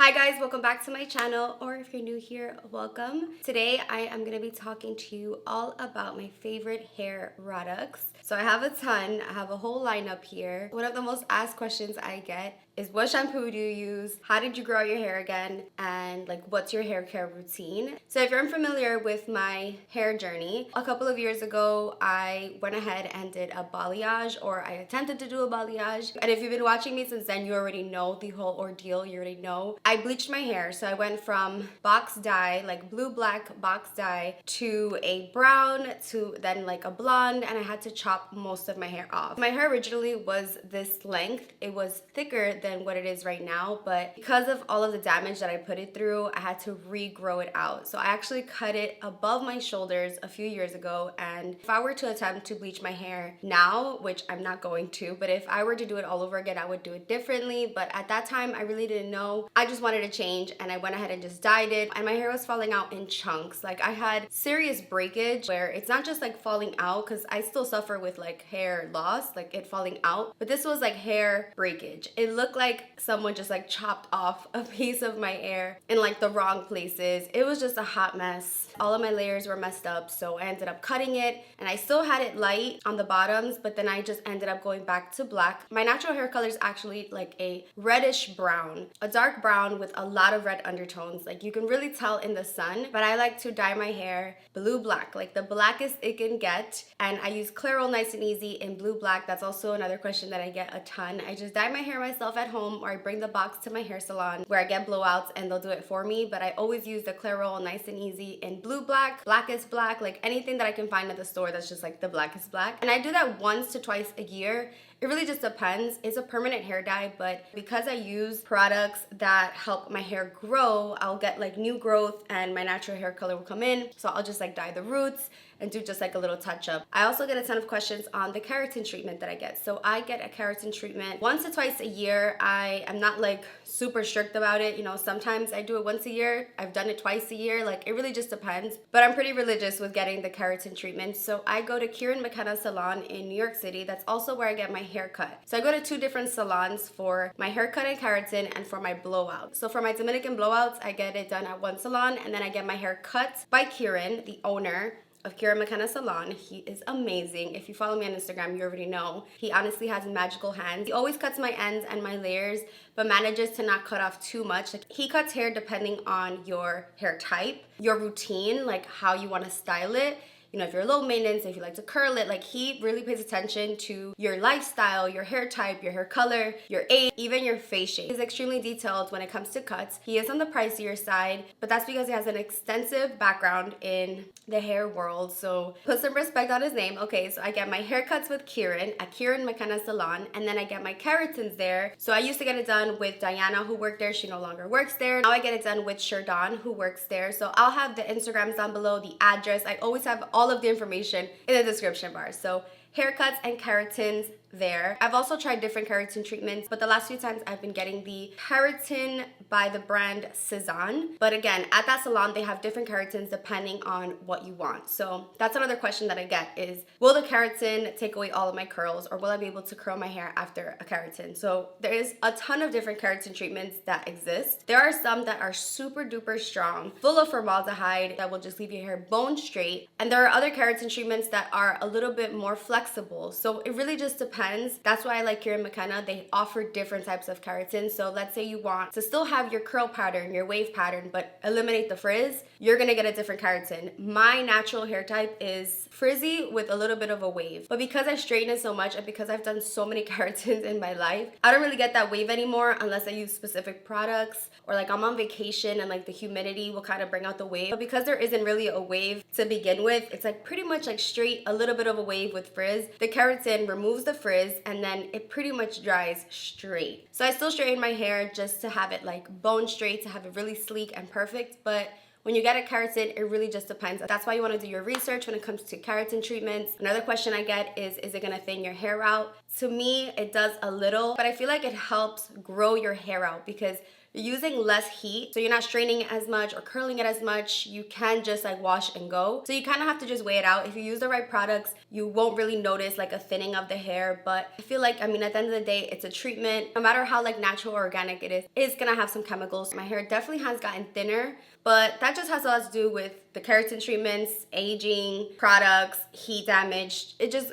Hi guys, welcome back to my channel, or if you're new here, welcome. Today I am going to be talking to you all about my favorite hair products. So I have a ton, I have a whole lineup here. One of the most asked questions I get is what shampoo do you use? How did you grow your hair again? And like, what's your hair care routine? So if you're unfamiliar with my hair journey, a couple of years ago, I went ahead and did a balayage, or I attempted to do a balayage. And if you've been watching me since then, you already know the whole ordeal, you already know. I bleached my hair, so I went from box dye, like blue-black box dye, to a brown, to then like a blonde, and I had to chop most of my hair off. My hair originally was this length. It was thicker than what it is right now, but because of all of the damage that I put it through, I had to regrow it out. So I actually cut it above my shoulders a few years ago, and if I were to attempt to bleach my hair now, which I'm not going to, but if I were to do it all over again, I would do it differently. But at that time, I really didn't know. I just wanted to change, and I went ahead and just dyed it, and my hair was falling out in chunks. Like, I had serious breakage where it's not just like falling out, because I still suffer with like hair loss, like it falling out, but this was like hair breakage. It looked like someone just like chopped off a piece of my hair in like the wrong places. It was just a hot mess. All of my layers were messed up, so I ended up cutting it, and I still had it light on the bottoms, but then I just ended up going back to black. My natural hair color is actually like a reddish brown, a dark brown with a lot of red undertones. Like, you can really tell in the sun, but I like to dye my hair blue black, like the blackest it can get. And I use Clairol Nice and Easy in blue black. That's also another question that I get a ton. I just dye my hair myself at home, or I bring the box to my hair salon where I get blowouts and they'll do it for me. But I always use the Clairol Nice and Easy in blue black, blackest black, like anything that I can find at the store that's just like the blackest black. And I do that once to twice a year. It really just depends. It's a permanent hair dye, but because I use products that help my hair grow, I'll get like new growth and my natural hair color will come in. So I'll just like dye the roots and do just like a little touch up. I also get a ton of questions on the keratin treatment that I get. So I get a keratin treatment once or twice a year. I am not like super strict about it. You know, sometimes I do it once a year. I've done it twice a year. Like, it really just depends. But I'm pretty religious with getting the keratin treatment. So I go to Kieran Mckenna Salon in New York City. That's also where I get my haircut. So I go to two different salons for my haircut and keratin and for my blowout. So for my Dominican blowouts, I get it done at one salon, and then I get my hair cut by Kieran, the owner of Kieran Mckenna Salon. He is amazing. If you follow me on Instagram, you already know. He honestly has magical hands. He always cuts my ends and my layers, but manages to not cut off too much. Like, he cuts hair depending on your hair type, your routine, like how you want to style it. You know, if you're low maintenance, if you like to curl it, like, he really pays attention to your lifestyle, your hair type, your hair color, your age, even your face shape. He's extremely detailed when it comes to cuts. He is on the pricier side, but that's because he has an extensive background in the hair world. So put some respect on his name. Okay, so I get my haircuts with Kieran at Kieran Mckenna Salon, and then I get my keratins there. So I used to get it done with Diana, who worked there. She no longer works there. Now I get it done with Sherdon, who works there. So I'll have the Instagrams down below, the address. I always have all of the information in the description bar. So haircuts and keratins there. I've also tried different keratin treatments, but the last few times I've been getting the keratin by the brand Cezanne. But again, at that salon, they have different keratins depending on what you want. So that's another question that I get is, will the keratin take away all of my curls, or will I be able to curl my hair after a keratin? So there is a ton of different keratin treatments that exist. There are some that are super duper strong, full of formaldehyde, that will just leave your hair bone straight. And there are other keratin treatments that are a little bit more flexible. So it really just depends. That's why I like Kieran Mckenna. They offer different types of keratin. So let's say you want to still have your curl pattern, your wave pattern, but eliminate the frizz, you're gonna get a different keratin. My natural hair type is frizzy with a little bit of a wave. But because I straighten it so much, and because I've done so many keratins in my life, I don't really get that wave anymore unless I use specific products, or like I'm on vacation and like the humidity will kind of bring out the wave. But because there isn't really a wave to begin with, it's like pretty much like straight, a little bit of a wave with frizz. The keratin removes the frizz, and then it pretty much dries straight. So I still straighten my hair just to have it like bone straight, to have it really sleek and perfect. But when you get a keratin, it really just depends. That's why you want to do your research when it comes to keratin treatments. Another question I get is it going to thin your hair out? To me, it does a little, but I feel like it helps grow your hair out, because you're using less heat, so you're not straining it as much or curling it as much. You can just like wash and go. So you kind of have to just weigh it out. If you use the right products, you won't really notice like a thinning of the hair. But I feel like, I mean, at the end of the day, it's a treatment. No matter how like natural or organic it is, it's gonna have some chemicals. My hair definitely has gotten thinner, but that just has a lot to do with the keratin treatments, aging, products, heat damage. It just...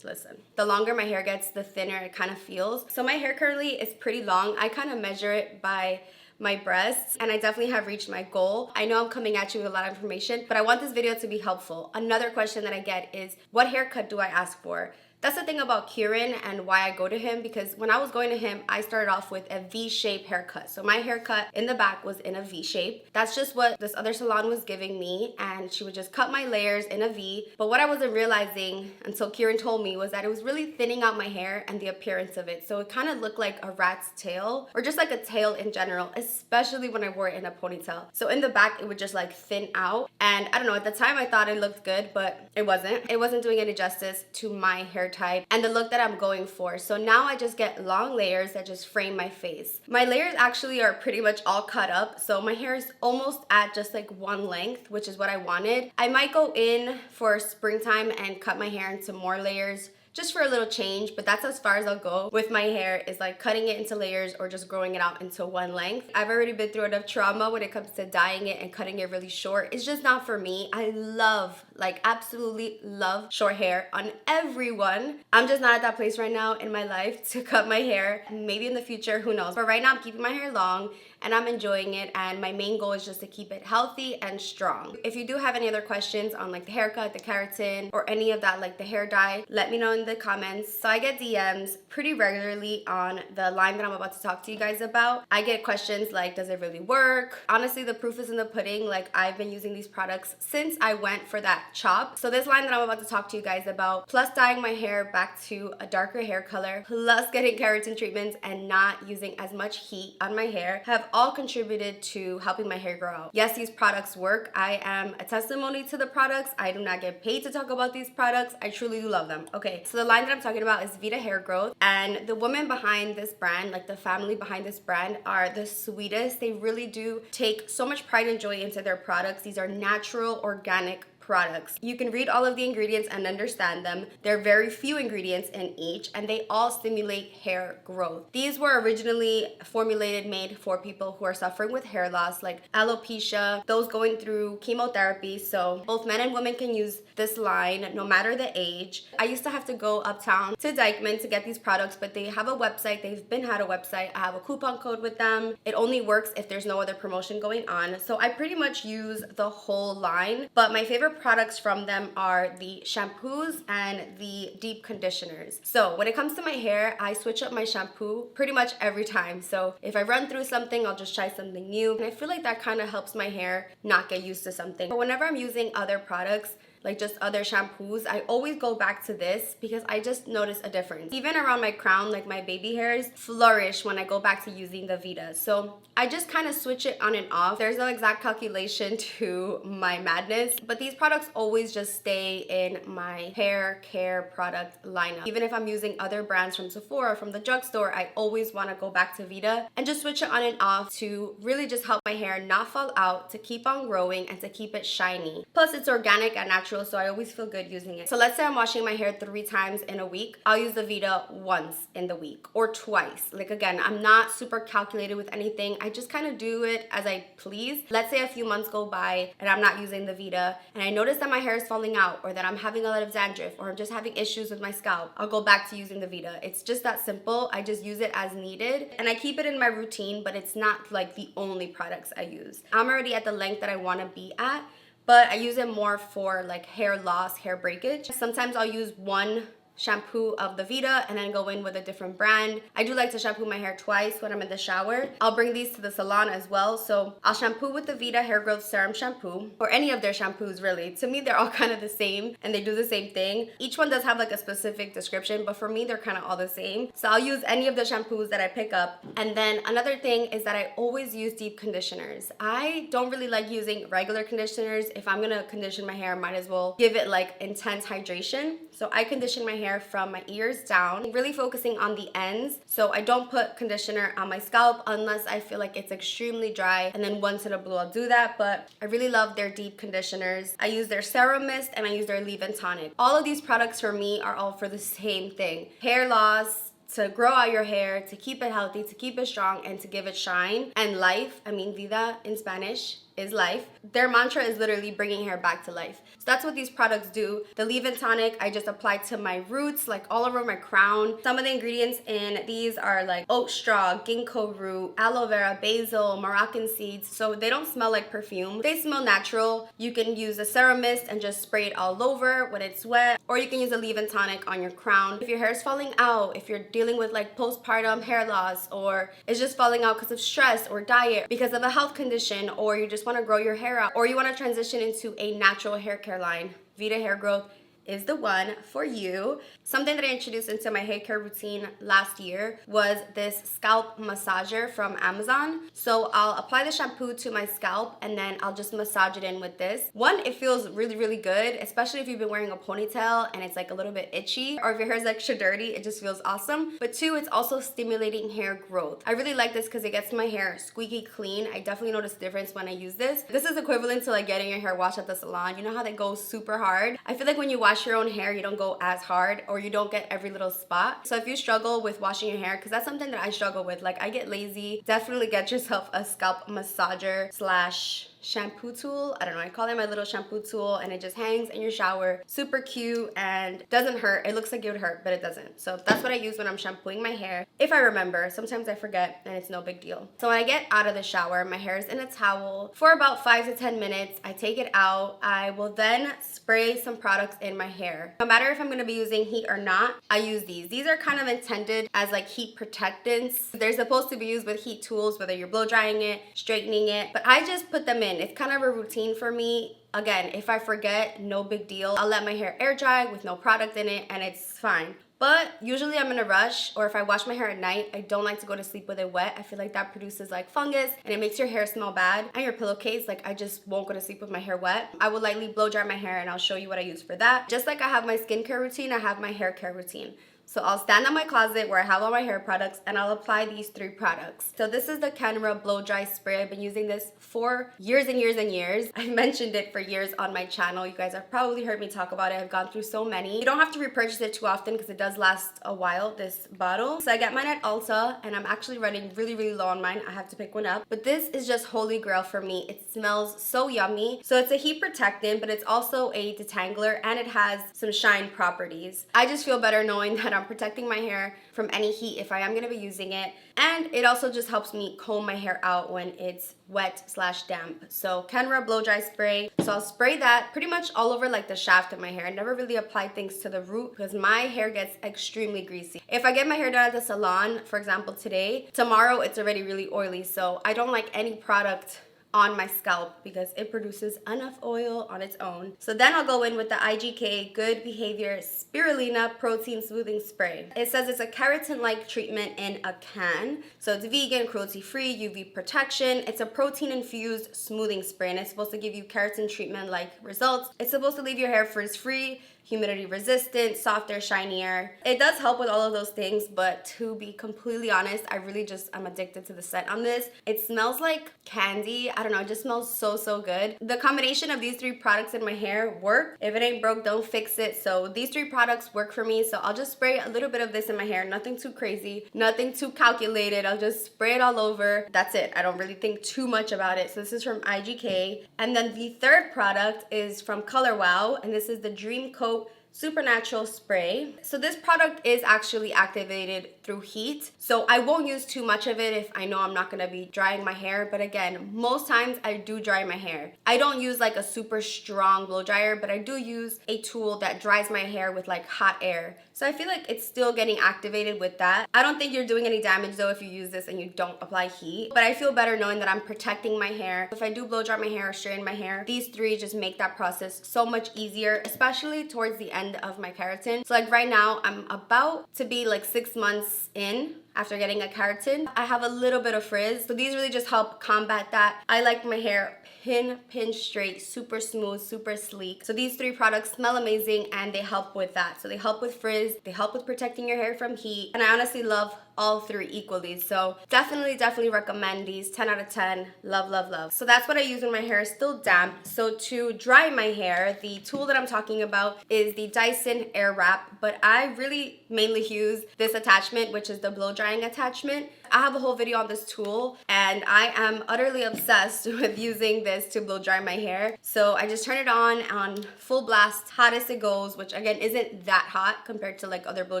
Listen, the longer my hair gets, the thinner it kind of feels. So my hair currently is pretty long. I kind of measure it by my breasts, and I definitely have reached my goal. I know I'm coming at you with a lot of information, but I want this video to be helpful. Another question that I get is, what haircut do I ask for? That's the thing about Kieran and why I go to him, because when I was going to him, I started off with a V-shape haircut. So my haircut in the back was in a V shape. That's just what this other salon was giving me, and she would just cut my layers in a V. But what I wasn't realizing until Kieran told me was that it was really thinning out my hair and the appearance of it. So it kind of looked like a rat's tail, or just like a tail in general, especially when I wore it in a ponytail. So in the back, it would just like thin out. And I don't know, at the time I thought it looked good, but it wasn't. It wasn't doing any justice to my hair type and the look that I'm going for. So now I just get long layers that just frame my face. My layers actually are pretty much all cut up, so my hair is almost at just like one length, which is what I wanted. I might go in for springtime and cut my hair into more layers just for a little change, but that's as far as I'll go with my hair, is like cutting it into layers or just growing it out into one length. I've already been through enough trauma when it comes to dyeing it and cutting it really short. It's just not for me. I love, like absolutely love short hair on everyone. I'm just not at that place right now in my life to cut my hair. Maybe in the future, who knows? But right now I'm keeping my hair long and I'm enjoying it, and my main goal is just to keep it healthy and strong. If you do have any other questions on like the haircut, the keratin, or any of that, like the hair dye, let me know in the comments. So I get DMs pretty regularly on the line that I'm about to talk to you guys about. I get questions like, does it really work? Honestly, the proof is in the pudding. Like, I've been using these products since I went for that chop. So this line that I'm about to talk to you guys about, plus dyeing my hair back to a darker hair color, plus getting keratin treatments and not using as much heat on my hair, have all contributed to helping my hair grow out. Yes, these products work. I am a testimony to the products. I do not get paid to talk about these products. I truly do love them. Okay, so the line that I'm talking about is Vida Hair Growth, and the women behind this brand, like the family behind this brand, are the sweetest. They really do take so much pride and joy into their products. These are natural, organic products. You can read all of the ingredients and understand them. There are very few ingredients in each, and they all stimulate hair growth. These were originally formulated, made for people who are suffering with hair loss, like alopecia, those going through chemotherapy. So both men and women can use this line no matter the age. I used to have to go uptown to Dyson to get these products, but they have a website. They've been had a website. I have a coupon code with them. It only works if there's no other promotion going on. So I pretty much use the whole line, but my favorite products from them are the shampoos and the deep conditioners. So when it comes to my hair, I switch up my shampoo pretty much every time. So if I run through something, I'll just try something new. And I feel like that kind of helps my hair not get used to something. But whenever I'm using other products, like just other shampoos, I always go back to this because I just notice a difference. Even around my crown, like my baby hairs flourish when I go back to using the Vita. So I just kind of switch it on and off. There's no exact calculation to my madness, but these products always just stay in my hair care product lineup. Even if I'm using other brands from Sephora, from the drugstore, I always want to go back to Vita and just switch it on and off to really just help my hair not fall out, to keep on growing, and to keep it shiny. Plus, it's organic and natural, so I always feel good using it. So let's say I'm washing my hair 3 times in a week. I'll use the Vita once in the week or twice. Like, again, I'm not super calculated with anything. I just kind of do it as I please. Let's say a few months go by and I'm not using the Vita and I notice that my hair is falling out, or that I'm having a lot of dandruff, or I'm just having issues with my scalp. I'll go back to using the Vita. It's just that simple. I just use it as needed and I keep it in my routine, but it's not like the only products I use. I'm already at the length that I want to be at, but I use it more for like hair loss, hair breakage. Sometimes I'll use one shampoo of the Vita and then go in with a different brand. I do like to shampoo my hair twice when I'm in the shower. I'll bring these to the salon as well. So I'll shampoo with the Vita Hair Growth Serum shampoo, or any of their shampoos really. To me, they're all kind of the same and they do the same thing. Each one does have like a specific description, but for me, they're kind of all the same. So I'll use any of the shampoos that I pick up. And then another thing is that I always use deep conditioners. I don't really like using regular conditioners. If I'm gonna condition my hair, I might as well give it like intense hydration. So I condition my hair from my ears down, really focusing on the ends. So I don't put conditioner on my scalp unless I feel like it's extremely dry, and then once in a blue I'll do that. But I really love their deep conditioners. I use their Serum mist and I use their leave-in tonic. All of these products for me are all for the same thing: hair loss, to grow out your hair, to keep it healthy, to keep it strong, and to give it shine and life. I mean, vida in Spanish is life. Their mantra is literally bringing hair back to life. So that's what these products do. The leave-in tonic I just apply to my roots, like all over my crown. Some of the ingredients in these are like oat straw, ginkgo root, aloe vera, basil, Moroccan seeds. So they don't smell like perfume. They smell natural. You can use a serum mist and just spray it all over when it's wet, or you can use a leave-in tonic on your crown. If your hair is falling out, if you're dealing with like postpartum hair loss, or it's just falling out because of stress or diet, because of a health condition, or you just want to grow your hair out, or you want to transition into a natural hair care line, Vida Hair Growth is the one for you. Something that I introduced into my hair care routine last year was this scalp massager from Amazon. So I'll apply the shampoo to my scalp and then I'll just massage it in with this. One, it feels really, really good, especially if you've been wearing a ponytail and it's like a little bit itchy, or if your hair is extra dirty, it just feels awesome. But two, it's also stimulating hair growth. I really like this because it gets my hair squeaky clean. I definitely notice the difference when I use this. This is equivalent to like getting your hair washed at the salon. You know how they go super hard? I feel like when you wash your own hair, you don't go as hard, or you don't get every little spot. So if you struggle with washing your hair, because that's something that I struggle with, like I get lazy, definitely get yourself a scalp massager slash shampoo tool. I don't know, I call it my little shampoo tool, and it just hangs in your shower. Super cute and doesn't hurt. It looks like it would hurt, but it doesn't. So that's what I use when I'm shampooing my hair. If I remember, sometimes I forget and it's no big deal. So when I get out of the shower, my hair is in a towel for about 5 to 10 minutes. I take it out. I will then spray some products in my hair. No matter if I'm gonna be using heat or not, I use these. These are kind of intended as like heat protectants. They're supposed to be used with heat tools, whether you're blow drying it, straightening it, but I just put them in. It's kind of a routine for me. Again, if I forget, no big deal. I'll let my hair air dry with no product in it and it's fine. But usually I'm in a rush, or if I wash my hair at night, I don't like to go to sleep with it wet. I feel like that produces like fungus and it makes your hair smell bad. And your pillowcase, like I just won't go to sleep with my hair wet. I will lightly blow dry my hair and I'll show you what I use for that. Just like I have my skincare routine, I have my hair care routine. So I'll stand on my closet where I have all my hair products and I'll apply these 3 products. So this is the Keratin Blow Dry Spray. I've been using this for years and years and years. I've mentioned it for years on my channel. You guys have probably heard me talk about it. I've gone through so many. You don't have to repurchase it too often because it does last a while, this bottle. So I get mine at Ulta and I'm actually running really, really low on mine. I have to pick one up. But this is just holy grail for me. It smells so yummy. So it's a heat protectant, but it's also a detangler and it has some shine properties. I just feel better knowing that I'm protecting my hair from any heat if I am going to be using it. And it also just helps me comb my hair out when it's wet slash damp. So Keratin Blow Dry Spray. So I'll spray that pretty much all over like the shaft of my hair. I never really apply things to the root because my hair gets extremely greasy. If I get my hair done at the salon, for example today, tomorrow it's already really oily. So I don't like any product on my scalp because it produces enough oil on its own. So then I'll go in with the IGK Good Behavior Spirulina Protein Smoothing Spray. It says it's a keratin-like treatment in a can. So it's vegan, cruelty-free, UV protection. It's a protein-infused smoothing spray and it's supposed to give you keratin treatment-like results. It's supposed to leave your hair frizz-free, humidity resistant, softer, shinier. It does help with all of those things, but to be completely honest, I'm addicted to the scent on this. It smells like candy. I don't know, it just smells so, so good. The combination of these 3 products in my hair work. If it ain't broke, don't fix it. So these 3 products work for me. So I'll just spray a little bit of this in my hair. Nothing too crazy, nothing too calculated. I'll just spray it all over. That's it. I don't really think too much about it. So this is from IGK. And then the 3rd product is from Color Wow, and this is the Dreamcoat Supernatural Spray. So this product is actually activated through heat. So I won't use too much of it if I know I'm not gonna be drying my hair. But again, most times I do dry my hair. I don't use like a super strong blow dryer, but I do use a tool that dries my hair with like hot air. So I feel like it's still getting activated with that. I don't think you're doing any damage though if you use this and you don't apply heat. But I feel better knowing that I'm protecting my hair. If I do blow dry my hair or straighten my hair, these 3 just make that process so much easier, especially towards the end of my keratin. So like right now, I'm about to be like 6 months in after getting a keratin. I have a little bit of frizz, so these really just help combat that. I like my hair pin straight, super smooth, super sleek. So these three products smell amazing and they help with that. So they help with frizz, they help with protecting your hair from heat, and I honestly love all three equally. So definitely recommend these. 10 out of 10. Love, love, love. So that's what I use when my hair is still damp. So to dry my hair, the tool that I'm talking about is the Dyson Air Wrap, but I really mainly use this attachment, which is the blow drying attachment. I have a whole video on this tool and I am utterly obsessed with using this to blow dry my hair. So I just turn it on full blast, hot as it goes, which again isn't that hot compared to like other blow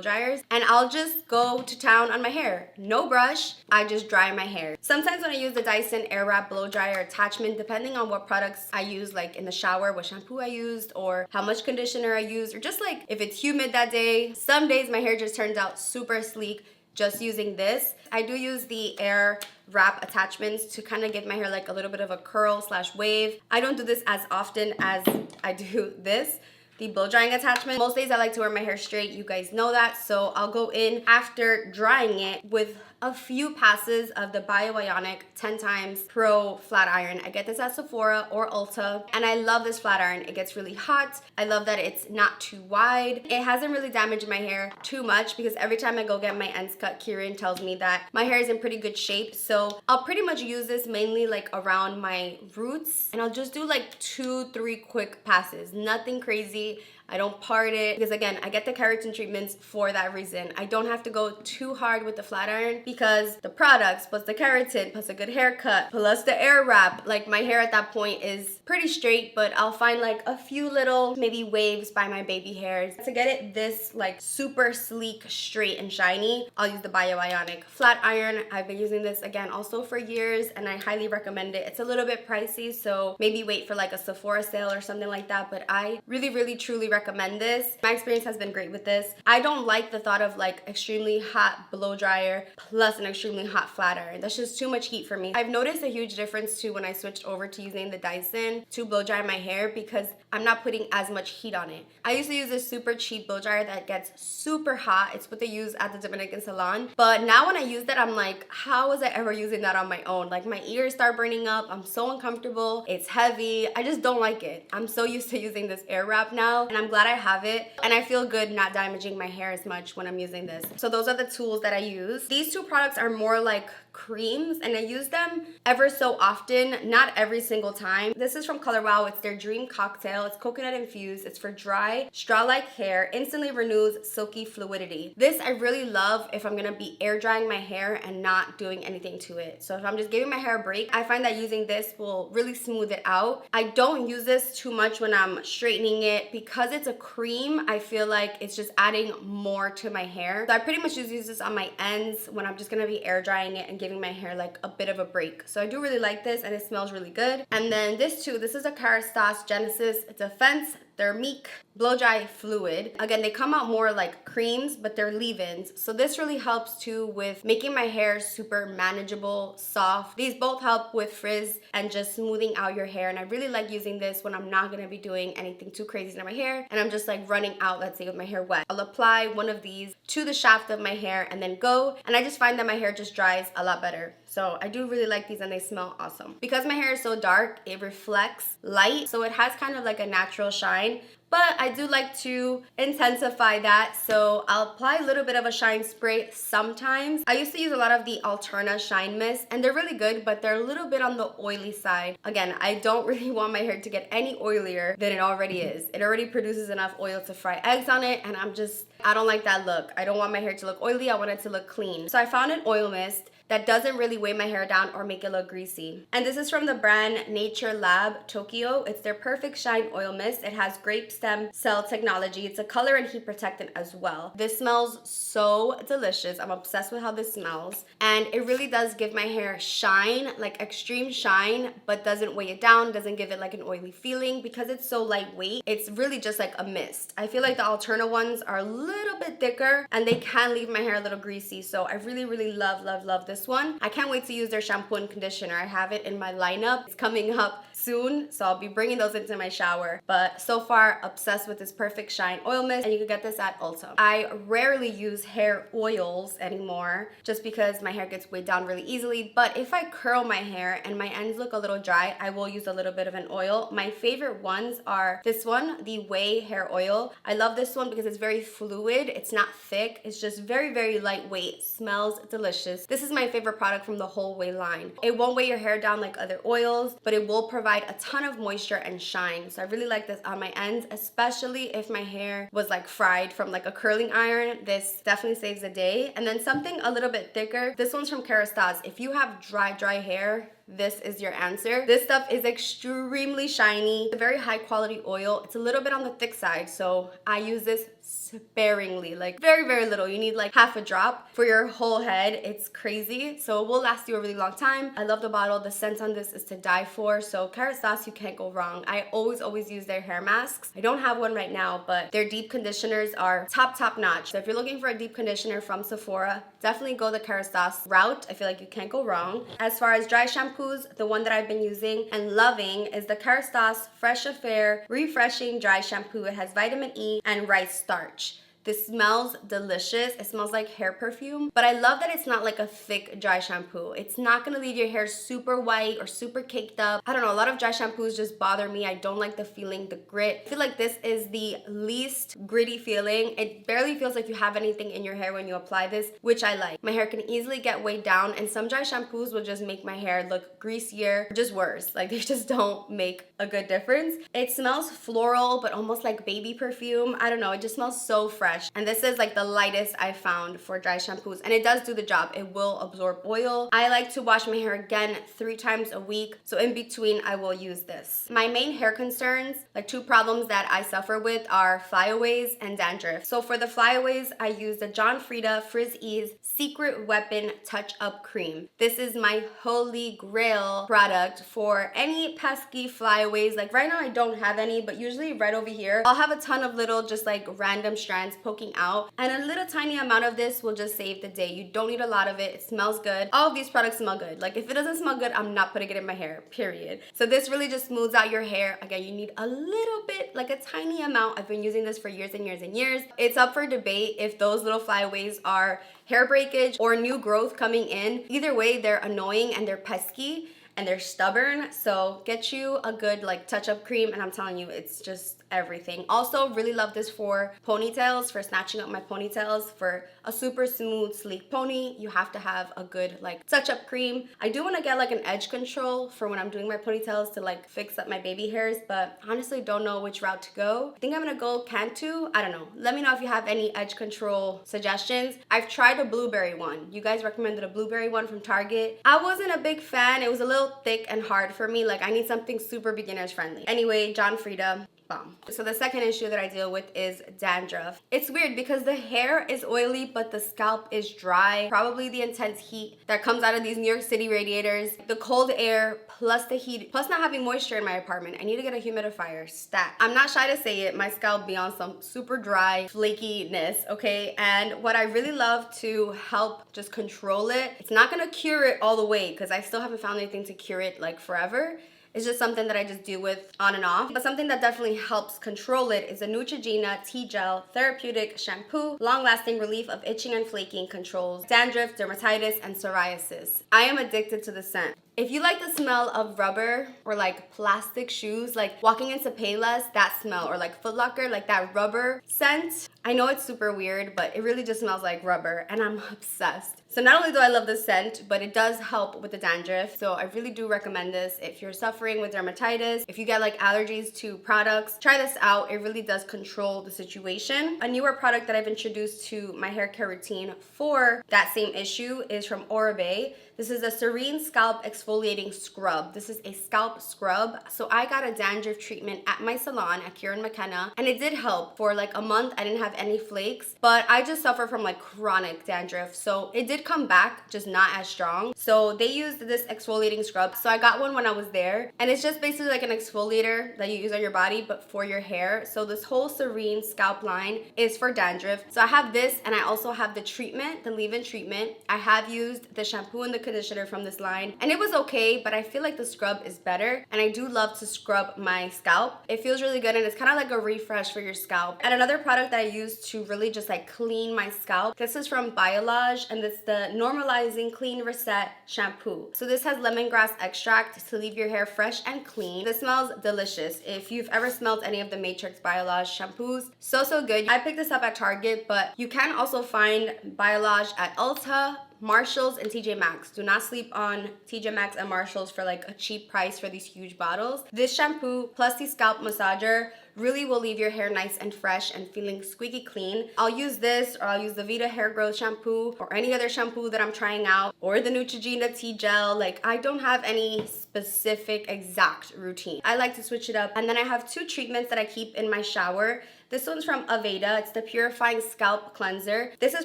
dryers. And I'll just go to town on my hair. No brush, I just dry my hair. Sometimes when I use the Dyson Air Wrap blow dryer attachment, depending on what products I use, like in the shower, what shampoo I used, or how much conditioner I used, or just like if it's humid that day, some days my hair just turns out super sleek just using this. I do use the Air Wrap attachments to kind of give my hair like a little bit of a curl slash wave. I don't do this as often as I do this, the blow drying attachment. Most days I like to wear my hair straight, you guys know that, so I'll go in after drying it with a few passes of the Bioionic 10 times Pro flat iron. I get this at Sephora or Ulta, and I love this flat iron. It gets really hot. I love that it's not too wide. It hasn't really damaged my hair too much because every time I go get my ends cut, Kieran tells me that my hair is in pretty good shape. So I'll pretty much use this mainly like around my roots, and I'll just do like 2-3 quick passes. Nothing crazy. I don't part it because again, I get the keratin treatments for that reason. I don't have to go too hard with the flat iron because the products plus the keratin plus a good haircut plus the air wrap, like my hair at that point is pretty straight, but I'll find like a few little maybe waves by my baby hairs. To get it this like super sleek, straight and shiny, I'll use the Bioionic flat iron. I've been using this again also for years and I highly recommend it. It's a little bit pricey, so maybe wait for like a Sephora sale or something like that, but I really truly recommend this. My experience has been great with this. I don't like the thought of like extremely hot blow dryer plus an extremely hot flat iron. That's just too much heat for me. I've noticed a huge difference too when I switched over to using the Dyson to blow dry my hair because I'm not putting as much heat on it. I used to use this super cheap blow dryer that gets super hot. It's what they use at the Dominican Salon. But now when I use that, I'm like, how was I ever using that on my own? Like my ears start burning up. I'm so uncomfortable. It's heavy. I just don't like it. I'm so used to using this air wrap now and I'm glad I have it. And I feel good not damaging my hair as much when I'm using this. So those are the tools that I use. These two products are more like creams and I use them ever so often, not every single time. This is from Color Wow. It's their Dream Cocktail. It's coconut infused. It's for dry, straw-like hair. Instantly renews silky fluidity. This I really love if I'm gonna be air drying my hair and not doing anything to it. So if I'm just giving my hair a break, I find that using this will really smooth it out. I don't use this too much when I'm straightening it because it's a cream. I feel like it's just adding more to my hair. So I pretty much just use this on my ends when I'm just gonna be air drying it and giving my hair like a bit of a break. So I do really like this and it smells really good. And then this too, this is a Caristas Genesis Defense Thermique blow dry fluid. Again, they come out more like creams, but they're leave-ins. So this really helps too with making my hair super manageable, soft. These both help with frizz and just smoothing out your hair. And I really like using this when I'm not gonna be doing anything too crazy to my hair and I'm just like running out, let's say with my hair wet. I'll apply one of these to the shaft of my hair and then go. And I just find that my hair just dries a lot better. So I do really like these and they smell awesome. Because my hair is so dark, it reflects light. So it has kind of like a natural shine. But I do like to intensify that, so I'll apply a little bit of a shine spray sometimes. I used to use a lot of the Alterna Shine Mist, and they're really good, but they're a little bit on the oily side. Again, I don't really want my hair to get any oilier than it already is. It already produces enough oil to fry eggs on it, and I don't like that look. I don't want my hair to look oily, I want it to look clean. So I found an oil mist that doesn't really weigh my hair down or make it look greasy. And this is from the brand Nature Lab Tokyo. It's their Perfect Shine Oil Mist. It has grape stem cell technology. It's a color and heat protectant as well. This smells so delicious. I'm obsessed with how this smells. And it really does give my hair shine, like extreme shine, but doesn't weigh it down, doesn't give it like an oily feeling because it's so lightweight. It's really just like a mist. I feel like the Alterna ones are a little bit thicker and they can leave my hair a little greasy. So I really love this this one. I can't wait to use their shampoo and conditioner. I have it in my lineup. It's coming up soon, so I'll be bringing those into my shower. But so far, obsessed with this Perfect Shine Oil Mist, and you can get this at Ulta. I rarely use hair oils anymore just because my hair gets weighed down really easily, but if I curl my hair and my ends look a little dry, I will use a little bit of an oil. My favorite ones are this one, the Whey Hair Oil. I love this one because it's very fluid, it's not thick, it's just very, very lightweight, smells delicious. This is my favorite product from the whole Whey line. It won't weigh your hair down like other oils, but it will provide a ton of moisture and shine. So I really like this on my ends, especially if my hair was like fried from like a curling iron. This definitely saves the day. And then something a little bit thicker. This one's from Caristas. If you have dry hair, this is your answer. This stuff is extremely shiny. It's a very high quality oil. It's a little bit on the thick side, so I use this sparingly, like very, very little. You need like half a drop for your whole head. It's crazy. So it will last you a really long time. I love the bottle. The scent on this is to die for. So Caristas, you can't go wrong. I always use their hair masks. I don't have one right now, but their deep conditioners are top notch. So if you're looking for a deep conditioner from Sephora, definitely go the Caristas route. I feel like you can't go wrong. As far as dry shampoos, the one that I've been using and loving is the Caristas Fresh Affair Refreshing Dry Shampoo. It has vitamin E and rice starch. This smells delicious. It smells like hair perfume, but I love that it's not like a thick dry shampoo. It's not gonna leave your hair super white or super caked up. I don't know, a lot of dry shampoos just bother me. I don't like the feeling, the grit. I feel like this is the least gritty feeling. It barely feels like you have anything in your hair when you apply this, which I like. My hair can easily get weighed down, and some dry shampoos will just make my hair look greasier, or just worse. Like, they just don't make a good difference. It smells floral, but almost like baby perfume. I don't know, it just smells so fresh. And this is like the lightest I found for dry shampoos, and it does do the job. It will absorb oil. I like to wash my hair again 3 times a week, so in between I will use this. My main hair concerns, like 2 problems that I suffer with, are flyaways and dandruff. So for the flyaways, I use the John Frieda Frizz Ease Secret Weapon Touch Up Cream. This is my holy grail product for any pesky flyaways. Like right now I don't have any, but usually right over here I'll have a ton of little just like random strands poking out, and a little tiny amount of this will just save the day. You don't need a lot of it. It smells good. All of these products smell good. Like if it doesn't smell good, I'm not putting it in my hair, period. So this really just smooths out your hair. Again, you need a little bit, like a tiny amount. I've been using this for years and years and years. It's up for debate if those little flyaways are hair breakage or new growth coming in. Either way, they're annoying and they're pesky and they're stubborn. So get you a good like touch-up cream, and I'm telling you, it's just everything. Also, really love this for ponytails, for snatching up my ponytails. For a super smooth, sleek pony, you have to have a good like touch-up cream. I do want to get like an edge control for when I'm doing my ponytails to like fix up my baby hairs, but honestly don't know which route to go. I think I'm gonna go Cantu. I don't know. Let me know if you have any edge control suggestions. I've tried a blueberry one. You guys recommended a blueberry one from Target. I wasn't a big fan. It was a little thick and hard for me. Like I need something super beginners friendly. Anyway, John Frieda. Bomb. So the second issue that I deal with is dandruff. It's weird because the hair is oily, but the scalp is dry. Probably the intense heat that comes out of these New York City radiators, the cold air, plus the heat, plus not having moisture in my apartment. I need to get a humidifier stat. I'm not shy to say it, my scalp be on some super dry flakiness, okay? And what I really love to help just control it, it's not gonna cure it all the way because I still haven't found anything to cure it like forever. It's just something that I just deal with on and off. But something that definitely helps control it is a Neutrogena T-Gel Therapeutic Shampoo. Long-lasting relief of itching and flaking, controls dandruff, dermatitis, and psoriasis. I am addicted to the scent. If you like the smell of rubber or like plastic shoes, like walking into Payless, that smell, or like Foot Locker, like that rubber scent, I know it's super weird, but it really just smells like rubber, and I'm obsessed. So not only do I love the scent, but it does help with the dandruff. So I really do recommend this if you're suffering with dermatitis, if you get like allergies to products, try this out. It really does control the situation. A newer product that I've introduced to my hair care routine for that same issue is from Oribe. This is a Serene Scalp Exfoliating Scrub. This is a scalp scrub. So I got a dandruff treatment at my salon at Kieran, Mckenna, and it did help. For like a month, I didn't have any flakes, but I just suffer from like chronic dandruff. So it did come back, just not as strong. So they used this exfoliating scrub. So I got one when I was there, and it's just basically like an exfoliator that you use on your body, but for your hair. So this whole Serene scalp line is for dandruff. So I have this, and I also have the treatment, the leave-in treatment. I have used the shampoo and the conditioner from this line, and it was okay, but I feel like the scrub is better, and I do love to scrub my scalp. It feels really good, and it's kind of like a refresh for your scalp. And another product that I use to really just like clean my scalp, this is from Bioionic, and it's the Normalizing Clean Reset Shampoo. So this has lemongrass extract to leave your hair fresh and clean. This smells delicious. If you've ever smelled any of the Matrix Bioionic shampoos, so good. I picked this up at Target, but you can also find Bioionic at Ulta, Marshalls, and TJ Maxx. Do not sleep on TJ Maxx and Marshalls for like a cheap price for these huge bottles. This shampoo plus the scalp massager really will leave your hair nice and fresh and feeling squeaky clean. I'll use this, or I'll use the Vida hair growth shampoo, or any other shampoo that I'm trying out, or the Neutrogena tea gel. Like, I don't have any specific exact routine. I like to switch it up. And then I have two treatments that I keep in my shower. This one's from Vida. It's the Purifying Scalp Cleanser. This is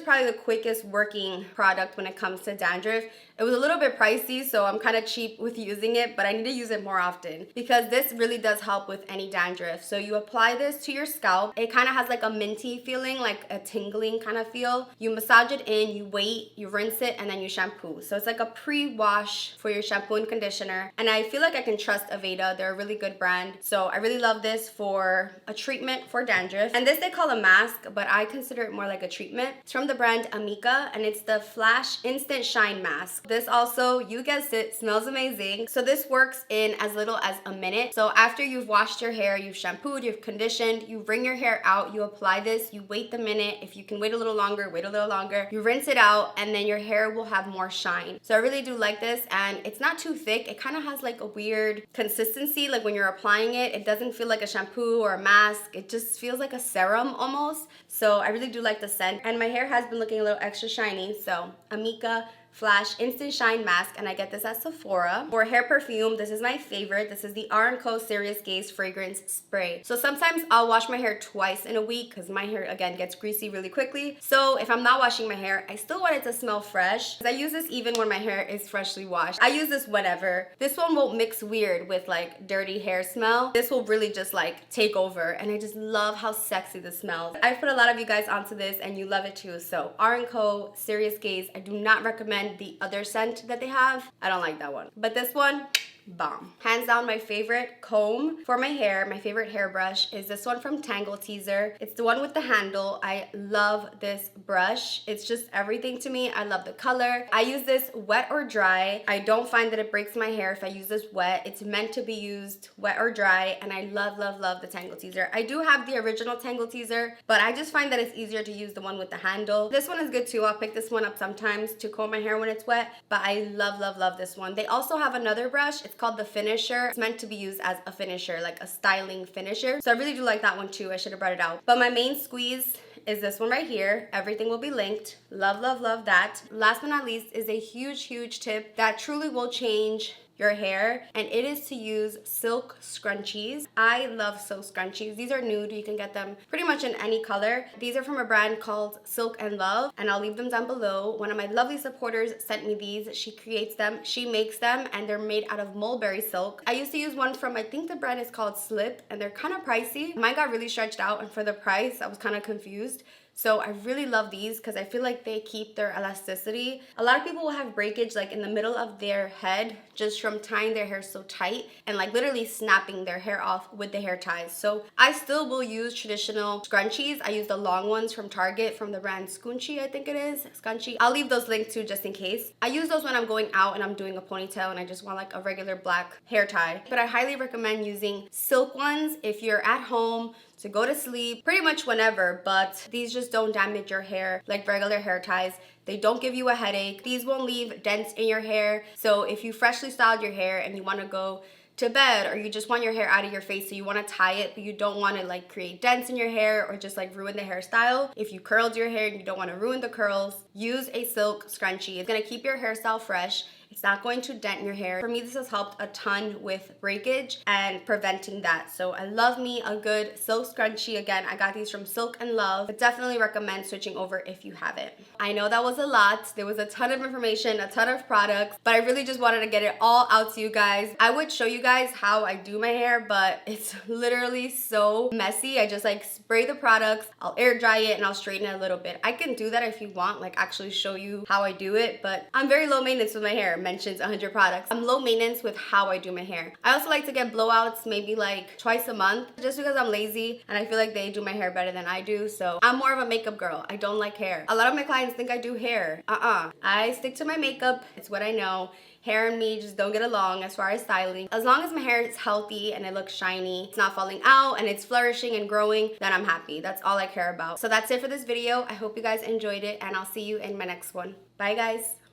probably the quickest working product when it comes to dandruff. It was a little bit pricey, so I'm kind of cheap with using it, but I need to use it more often because this really does help with any dandruff. So you apply this to your scalp. It kind of has like a minty feeling, like a tingling kind of feel. You massage it in, you wait, you rinse it, and then you shampoo. So it's like a pre-wash for your shampoo and conditioner. And I feel like I can trust Vida. They're a really good brand. So I really love this for a treatment for dandruff. And this they call a mask, but I consider it more like a treatment. It's from the brand Amica, and it's the Flash Instant Shine Mask. This also, you guessed it, smells amazing. So this works in as little as a minute. So after you've washed your hair, you've shampooed, you've conditioned, you wring your hair out, you apply this, you wait the minute. If you can wait a little longer, wait a little longer. You rinse it out, and then your hair will have more shine. So I really do like this, and it's not too thick. It kind of has like a weird consistency. Like when you're applying it, it doesn't feel like a shampoo or a mask. It just feels like a serum almost. So I really do like the scent, and my hair has been looking a little extra shiny. So Amica Flash Instant Shine Mask, and I get this at Sephora. For hair perfume, this is my favorite. This is the R&Co Serious Gaze Fragrance Spray. So sometimes I'll wash my hair twice in a week because my hair, again, gets greasy really quickly. So if I'm not washing my hair, I still want it to smell fresh. I use this even when my hair is freshly washed. I use this whenever. This one won't mix weird with like dirty hair smell. This will really just like take over, and I just love how sexy this smells. I've put a lot of you guys onto this, and you love it too. So R&Co Serious Gaze, I do not recommend the other scent that they have. I don't like that one, but this one, bomb. Hands down, my favorite comb for my hair, my favorite hairbrush is this one from Tangle Teezer. It's the one with the handle. I love this brush. It's just everything to me. I love the color. I use this wet or dry. I don't find that it breaks my hair if I use this wet. It's meant to be used wet or dry, and I love the Tangle Teezer. I do have the original Tangle Teezer, but I just find that it's easier to use the one with the handle. This one is good too. I'll pick this one up sometimes to comb my hair when it's wet, but I love this one. They also have another brush. It's called the Finisher. It's meant to be used as a finisher, like a styling finisher. So I really do like that one too. I should have brought it out. But my main squeeze is this one right here. Everything will be linked. Love that. Last but not least is a huge tip that truly will change your hair, and it is to use silk scrunchies. I love silk scrunchies. These are nude. You can get them pretty much in any color. These are from a brand called Silk and Love, and I'll leave them down below. One of my lovely supporters sent me these. She creates them, she makes them, and they're made out of mulberry silk. I used to use one from, I think the brand is called Slip, and they're kind of pricey. Mine got really stretched out, and for the price, I was kind of confused. So I really love these because I feel like they keep their elasticity. A lot of people will have breakage like in the middle of their head just from tying their hair so tight and like literally snapping their hair off with the hair ties. So I still will use traditional scrunchies. I use the long ones from Target from the brand Scunchi, I think it is. Scunchi. I'll leave those linked too just in case. I use those when I'm going out and I'm doing a ponytail and I just want like a regular black hair tie. But I highly recommend using silk ones if you're at home to go to sleep, pretty much whenever, but these just don't damage your hair like regular hair ties. They don't give you a headache. These won't leave dents in your hair. So if you freshly styled your hair and you want to go to bed, or you just want your hair out of your face, so you want to tie it but you don't want to like create dents in your hair or just like ruin the hairstyle. If you curled your hair and you don't want to ruin the curls, use a silk scrunchie. It's going to keep your hairstyle fresh. It's not going to dent your hair. For me, this has helped a ton with breakage and preventing that. So I love me a good silk scrunchie. Again, I got these from Silk and Love, but definitely recommend switching over if you haven't. I know that was a lot. There was a ton of information, a ton of products, but I really just wanted to get it all out to you guys. I would show you guys how I do my hair, but it's literally so messy. I just like spray the products, I'll air dry it, and I'll straighten it a little bit. I can do that if you want, like actually show you how I do it, but I'm very low maintenance with my hair. Mentions 100 products. I'm low maintenance with how I do my hair. I also like to get blowouts maybe like twice a month just because I'm lazy and I feel like they do my hair better than I do. So I'm more of a makeup girl. I don't like hair. A lot of my clients think I do hair. I stick to my makeup. It's what I know. Hair and me just don't get along as far as styling. As long as my hair is healthy and it looks shiny, it's not falling out and it's flourishing and growing, then I'm happy. That's all I care about. So that's it for this video. I hope you guys enjoyed it and I'll see you in my next one. Bye guys.